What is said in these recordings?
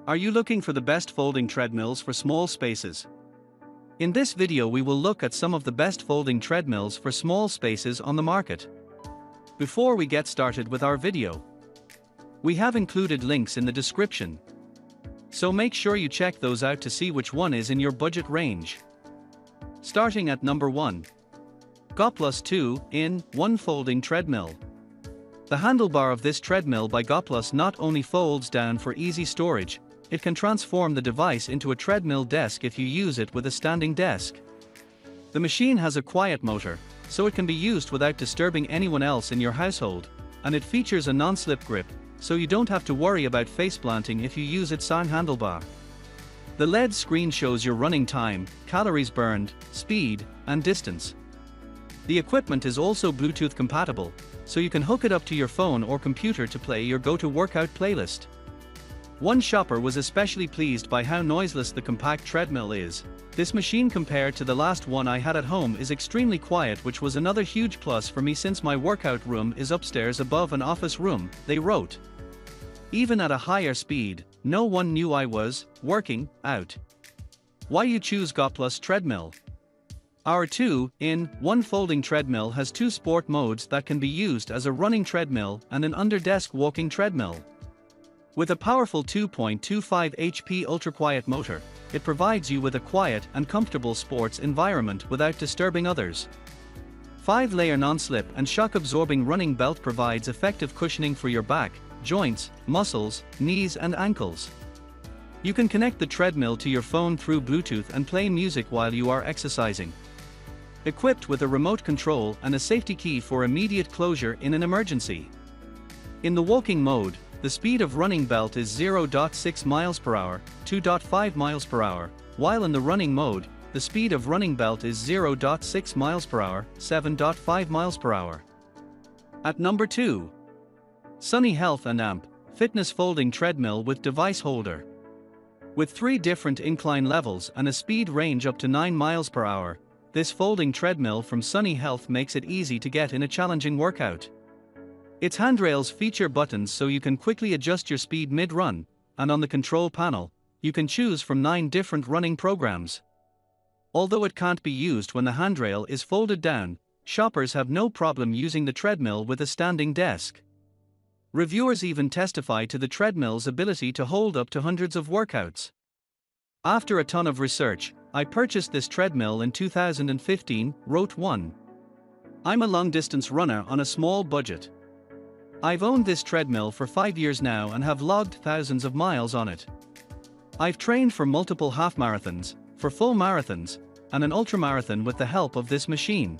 Are you looking for the best folding treadmills for small spaces? In this video we will look at some of the best folding treadmills for small spaces on the market. Before we get started with our video, we have included links in the description, so make sure you check those out to see which one is in your budget range. Starting at number 1. Goplus 2-in-1 Folding Treadmill. The handlebar of this treadmill by Goplus not only folds down for easy storage, it can transform the device into a treadmill desk if you use it with a standing desk. The machine has a quiet motor, so it can be used without disturbing anyone else in your household, and it features a non-slip grip, so you don't have to worry about face-planting if you use its sound handlebar. The LED screen shows your running time, calories burned, speed, and distance. The equipment is also Bluetooth compatible, so you can hook it up to your phone or computer to play your go-to workout playlist. One shopper was especially pleased by how noiseless the compact treadmill is. This machine compared to the last one I had at home is extremely quiet, which was another huge plus for me since my workout room is upstairs above an office room, they wrote. Even at a higher speed, no one knew I was working out. Why you choose Goplus treadmill? Our 2-in-1 folding treadmill has two sport modes that can be used as a running treadmill and an under-desk walking treadmill. With a powerful 2.25 HP ultra-quiet motor, it provides you with a quiet and comfortable sports environment without disturbing others. 5-layer non-slip and shock-absorbing running belt provides effective cushioning for your back, joints, muscles, knees and ankles. You can connect the treadmill to your phone through Bluetooth and play music while you are exercising. Equipped with a remote control and a safety key for immediate closure in an emergency. In the walking mode, the speed of running belt is 0.6 miles per hour, 2.5 miles per hour, while in the running mode, the speed of running belt is 0.6 miles per hour, 7.5 miles per hour. At number 2. Sunny Health and Amp Fitness Folding Treadmill with Device Holder. With 3 different incline levels and a speed range up to 9 miles per hour, this folding treadmill from Sunny Health makes it easy to get in a challenging workout. Its handrails feature buttons so you can quickly adjust your speed mid-run, and on the control panel, you can choose from 9 different running programs. Although it can't be used when the handrail is folded down, shoppers have no problem using the treadmill with a standing desk. Reviewers even testify to the treadmill's ability to hold up to hundreds of workouts. After a ton of research, I purchased this treadmill in 2015, wrote one. I'm a long-distance runner on a small budget. I've owned this treadmill for 5 years now and have logged thousands of miles on it. I've trained for multiple half marathons, for full marathons, and an ultramarathon with the help of this machine.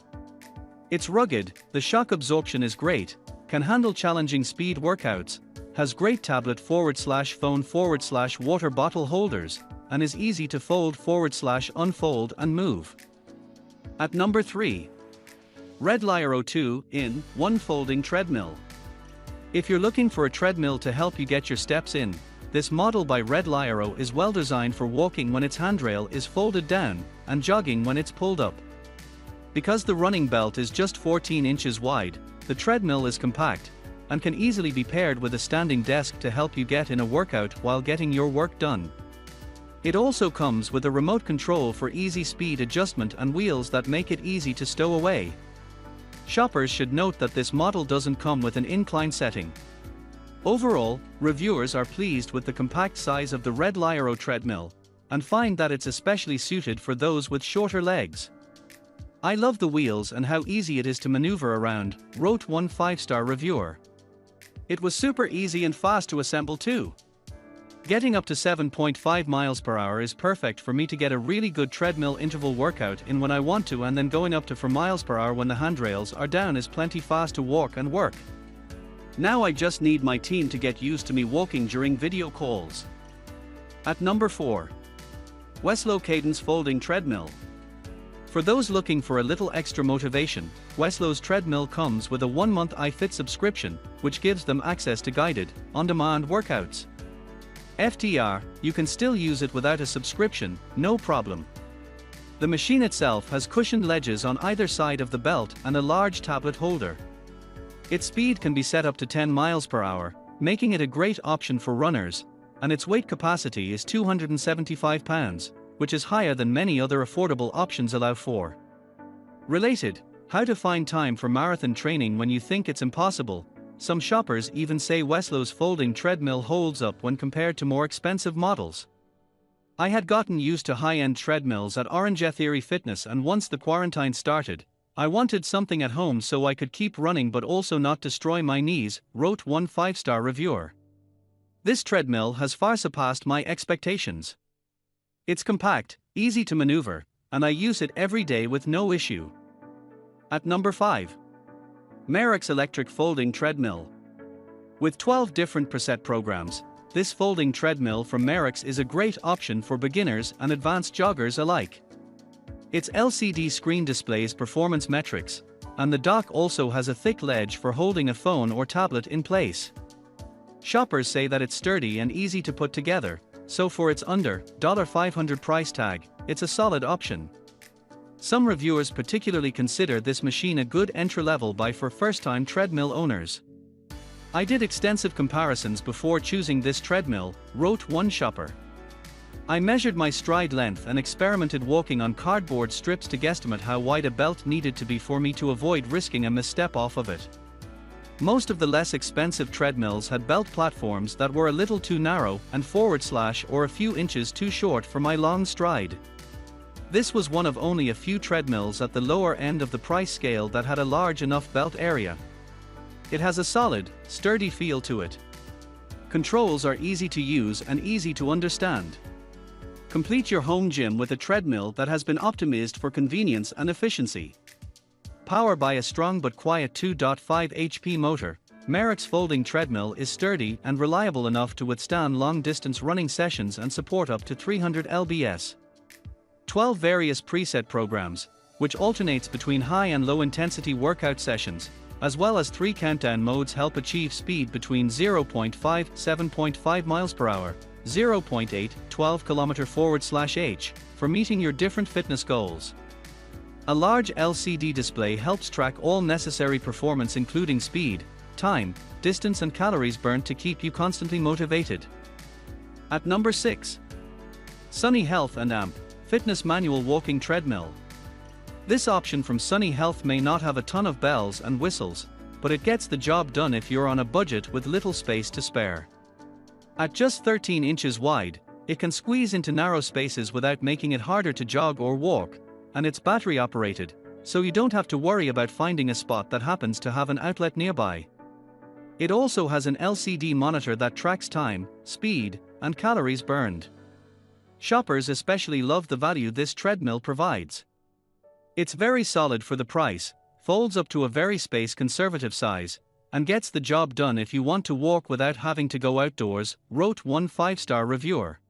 It's rugged, the shock absorption is great, can handle challenging speed workouts, has great tablet /phone /water bottle holders, and is easy to fold /unfold and move. At number 3. Redliro 2-in-1 Folding Treadmill. If you're looking for a treadmill to help you get your steps in, this model by Redliro is well designed for walking when its handrail is folded down, and jogging when it's pulled up. Because the running belt is just 14 inches wide, the treadmill is compact, and can easily be paired with a standing desk to help you get in a workout while getting your work done. It also comes with a remote control for easy speed adjustment and wheels that make it easy to stow away. Shoppers should note that this model doesn't come with an incline setting. Overall, reviewers are pleased with the compact size of the Redliro treadmill, and find that it's especially suited for those with shorter legs. I love the wheels and how easy it is to maneuver around, wrote one 5-star reviewer. It was super easy and fast to assemble too. Getting up to 7.5 miles per hour is perfect for me to get a really good treadmill interval workout in when I want to, and then going up to 4 miles per hour when the handrails are down is plenty fast to walk and work. Now I just need my team to get used to me walking during video calls. At number 4. Weslo Cadence Folding Treadmill. For those looking for a little extra motivation, Weslo's treadmill comes with a 1-month iFit subscription, which gives them access to guided, on-demand workouts. FTR, you can still use it without a subscription, no problem. The machine itself has cushioned ledges on either side of the belt and a large tablet holder. Its speed can be set up to 10 miles per hour, making it a great option for runners, and its weight capacity is 275 pounds, which is higher than many other affordable options allow for. Related, how to find time for marathon training when you think it's impossible. Some shoppers even say Weslo's folding treadmill holds up when compared to more expensive models. I had gotten used to high-end treadmills at Orangetheory Fitness, and once the quarantine started, I wanted something at home so I could keep running but also not destroy my knees, wrote one 5-star reviewer. This treadmill has far surpassed my expectations. It's compact, easy to maneuver, and I use it every day with no issue. At number 5. Merax Electric Folding Treadmill. With 12 different preset programs, this folding treadmill from Merax is a great option for beginners and advanced joggers alike. Its LCD screen displays performance metrics, and the dock also has a thick ledge for holding a phone or tablet in place. Shoppers say that it's sturdy and easy to put together, so for its under $500 price tag, it's a solid option. Some reviewers particularly consider this machine a good entry-level buy for first-time treadmill owners. I did extensive comparisons before choosing this treadmill, wrote one shopper. I measured my stride length and experimented walking on cardboard strips to guesstimate how wide a belt needed to be for me to avoid risking a misstep off of it. Most of the less expensive treadmills had belt platforms that were a little too narrow and / or a few inches too short for my long stride. This was one of only a few treadmills at the lower end of the price scale that had a large enough belt area. It has a solid, sturdy feel to it. Controls are easy to use and easy to understand. Complete your home gym with a treadmill that has been optimized for convenience and efficiency. Powered by a strong but quiet 2.5 HP motor, Merax folding treadmill is sturdy and reliable enough to withstand long-distance running sessions and support up to 300 lbs. 12 various preset programs, which alternates between high and low-intensity workout sessions, as well as 3 countdown modes, help achieve speed between 0.5 7.5 miles per hour, 0.8 12 km/h, for meeting your different fitness goals. A large LCD display helps track all necessary performance including speed, time, distance and calories burned to keep you constantly motivated. At number 6. Sunny Health and Amp Fitness Manual Walking Treadmill. This option from Sunny Health may not have a ton of bells and whistles, but it gets the job done if you're on a budget with little space to spare. At just 13 inches wide, it can squeeze into narrow spaces without making it harder to jog or walk, and it's battery operated, so you don't have to worry about finding a spot that happens to have an outlet nearby. It also has an LCD monitor that tracks time, speed, and calories burned. Shoppers especially love the value this treadmill provides. It's very solid for the price, folds up to a very space-conservative size, and gets the job done if you want to walk without having to go outdoors, wrote one 5-star reviewer.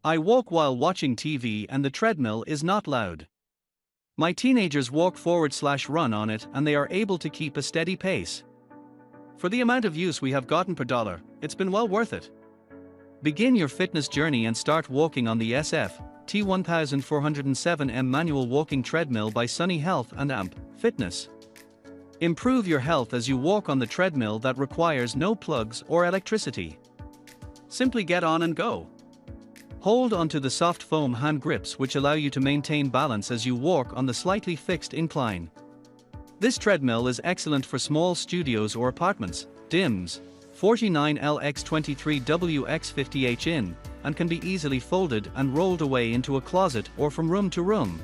I walk while watching TV and the treadmill is not loud. My teenagers walk / run on it and they are able to keep a steady pace. For the amount of use we have gotten per dollar, it's been well worth it. Begin your fitness journey and start walking on the SF-T1407M manual walking treadmill by Sunny Health and Amp Fitness. Improve your health as you walk on the treadmill that requires no plugs or electricity. Simply get on and go. Hold onto the soft foam hand grips which allow you to maintain balance as you walk on the slightly fixed incline. This treadmill is excellent for small studios or apartments, DIMs, 49LX23WX50H in, and can be easily folded and rolled away into a closet or from room to room.